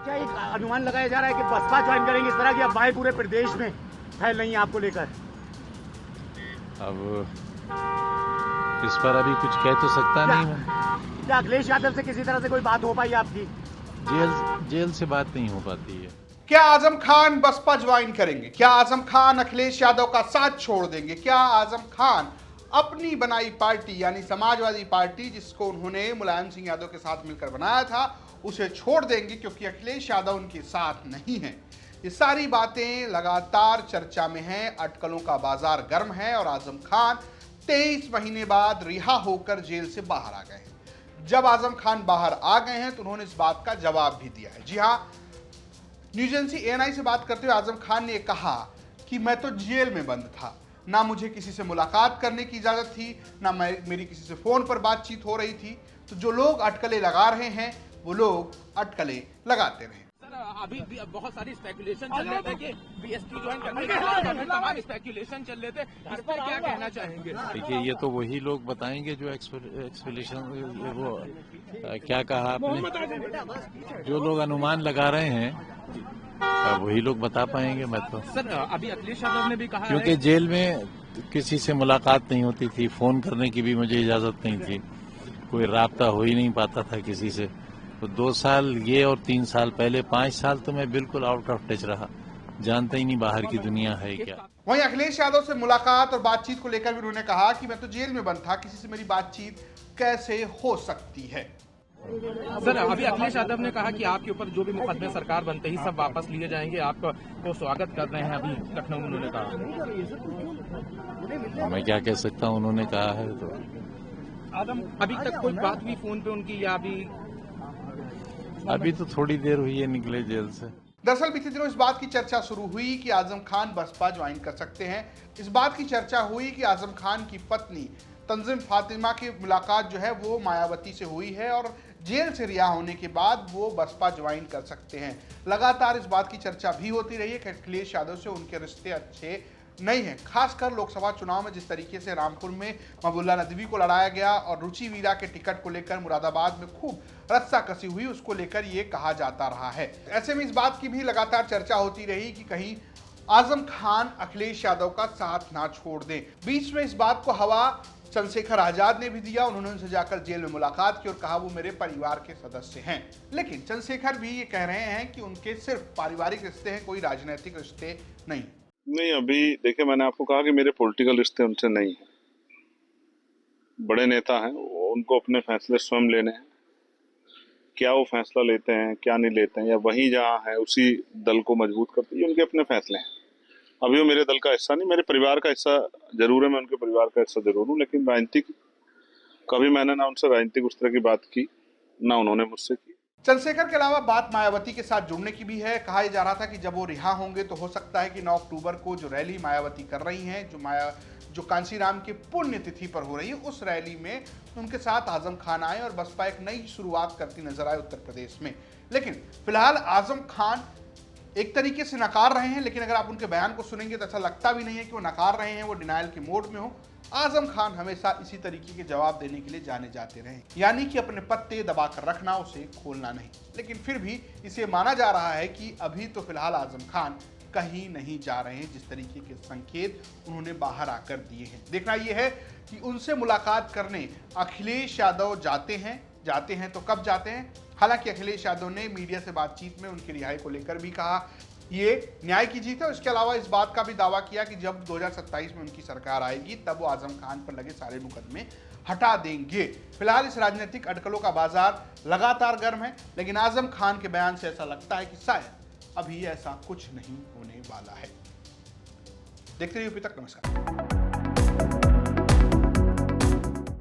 क्या एक अनुमान लगाया जा रहा है कि बसपा ज्वाइन करेंगे, इस तरह की अफवाहें पूरे प्रदेश में फैल रही हैं आपको लेकर? अब इस पर अभी कुछ कह तो सकता नहीं मैं। क्या अखिलेश यादव से किसी तरह से कोई बात हो पाई आपकी? जेल से बात नहीं हो पाती है। क्या आजम खान बसपा ज्वाइन करेंगे? क्या आजम खान अखिलेश यादव का साथ छोड़ देंगे? क्या आजम खान अपनी बनाई पार्टी यानी समाजवादी पार्टी, जिसको उन्होंने मुलायम सिंह यादव के साथ मिलकर बनाया था, उसे छोड़ देंगे क्योंकि अखिलेश यादव उनके साथ नहीं है? ये सारी बातें लगातार चर्चा में हैं। अटकलों का बाजार गर्म है और आजम खान 23 महीने बाद रिहा होकर जेल से बाहर आ गए हैं। जब आजम खान बाहर आ गए हैं तो उन्होंने इस बात का जवाब भी दिया है। जी हाँ, न्यूज एजेंसी ANI से बात करते हुए आजम खान ने कहा कि मैं तो जेल में बंद था, ना मुझे किसी से मुलाकात करने की इजाजत थी, ना मेरी किसी से फोन पर बातचीत हो रही थी। तो जो लोग अटकलें लगा रहे हैं वो लोग अटकलें लगाते रहे। अभी बहुत सारी स्पेकुलेशन चल रहे थे कि BSP ज्वाइन करने के बाद तमाम स्पेकुलेशन चल रहे थे, इस पर क्या कहना चाहेंगे? देखिए, ये तो वही लोग बताएंगे जो एक्सपेक्टेशन, वो क्या कहा आपने, जो लोग अनुमान लगा रहे हैं वही लोग बता पाएंगे। मैं तो सर, अभी अखिलेश यादव ने भी कहा क्योंकि जेल में किसी से मुलाकात नहीं होती थी, फोन करने की भी मुझे इजाजत नहीं थी, कोई राब्ता हो ही नहीं पाता था किसी से। तो 2 साल ये और 3 साल पहले 5 साल तो मैं बिल्कुल आउट ऑफ टच रहा, जानता ही नहीं बाहर की दुनिया है क्या। वहीं अखिलेश यादव से मुलाकात और बातचीत को लेकर भी उन्होंने कहा कि मैं तो जेल में बंद था, किसी से मेरी बातचीत कैसे हो सकती है? सर, अभी अखिलेश यादव ने कहा कि आपके ऊपर जो भी मुकदमे सरकार बनते ही सब वापस लिए जाएंगे, आपको स्वागत कर रहे हैं। अभी लखनऊ में उन्होंने कहा। मैं क्या कह सकता हूँ, उन्होंने कहा है तो। अभी तक कोई बात हुई फोन पे उनकी, या अभी तो थोड़ी देर हुई है निकले जेल से। दरअसल बीते दिनों इस बात की चर्चा शुरू हुई कि आजम खान बसपा ज्वाइन कर सकते हैं। इस बात की चर्चा हुई कि आजम खान की पत्नी तंजीम फातिमा की मुलाकात जो है वो मायावती से हुई है और जेल से रिहा होने के बाद वो बसपा ज्वाइन कर सकते हैं। लगातार इस बात की चर्चा भी होती रही है कि अखिलेश यादव से उनके रिश्ते अच्छे नहीं है। खासकर लोकसभा चुनाव में जिस तरीके से रामपुर में महबूबुल्लाह नदवी को लड़ाया गया और रुचि वीरा के टिकट को लेकर मुरादाबाद में खूब रस्साकसी हुई, उसको लेकर ये कहा जाता रहा है। ऐसे में इस बात की भी लगातार चर्चा होती रही कि कहीं आजम खान अखिलेश यादव का साथ ना छोड़ दें। बीच में इस बात को हवा चंद्रशेखर आजाद ने भी दिया। उन्होंने उनसे जाकर जेल में मुलाकात की और कहा वो मेरे परिवार के सदस्य हैं। लेकिन चंद्रशेखर भी ये कह रहे हैं कि उनके सिर्फ पारिवारिक रिश्ते हैं, कोई राजनीतिक रिश्ते नहीं। अभी देखिए, मैंने आपको कहा कि मेरे पॉलिटिकल रिश्ते उनसे नहीं है। बड़े नेता हैं, उनको अपने फैसले स्वयं लेने हैं। क्या वो फैसला लेते हैं, क्या नहीं लेते हैं, या वहीं जहाँ है उसी दल को मजबूत करते हैं, ये उनके अपने फैसले हैं। अभी वो मेरे दल का हिस्सा नहीं, मेरे परिवार का हिस्सा जरूर है, मैं उनके परिवार का हिस्सा जरूर हूँ। लेकिन राजनीतिक कभी मैंने ना उनसे राजनीतिक उस तरह की बात की, ना उन्होंने मुझसे की। चंद्रशेखर के अलावा बात मायावती के साथ जुड़ने की भी है। कहा जा रहा था कि जब वो रिहा होंगे तो हो सकता है कि 9 अक्टूबर को जो रैली मायावती कर रही हैं, जो कांशीराम की पुण्यतिथि पर हो रही है, उस रैली में उनके साथ आजम खान आए और बसपा एक नई शुरुआत करती नजर आए उत्तर प्रदेश में। लेकिन फिलहाल आजम खान एक तरीके से नकार रहे हैं, लेकिन अगर आप उनके बयान को सुनेंगे तो ऐसा लगता भी नहीं है कि वो नकार रहे हैं, वो डिनायल के मोड में हो। आजम खान हमेशा इसी तरीके के जवाब देने के लिए जाने जाते रहे, यानी कि अपने पत्ते दबा कर रखना, उसे खोलना नहीं। लेकिन फिर भी इसे माना जा रहा है कि अभी तो फिलहाल आजम खान कहीं नहीं जा रहे हैं, जिस तरीके के संकेत उन्होंने बाहर आकर दिए हैं। देखना यह है कि उनसे मुलाकात करने अखिलेश यादव जाते हैं तो कब जाते हैं। हालांकि अखिलेश यादव ने मीडिया से बातचीत में उनकी रिहाई को लेकर भी कहा ये न्याय की जीत है। इसके अलावा इस बात का भी दावा किया कि जब 2027 में उनकी सरकार आएगी तब वो आजम खान पर लगे सारे मुकदमे हटा देंगे। फिलहाल इस राजनीतिक अटकलों का बाजार लगातार गर्म है, लेकिन आजम खान के बयान से ऐसा लगता है कि शायद अभी ऐसा कुछ नहीं होने वाला है। देखते रहिए अभी तक। नमस्कार।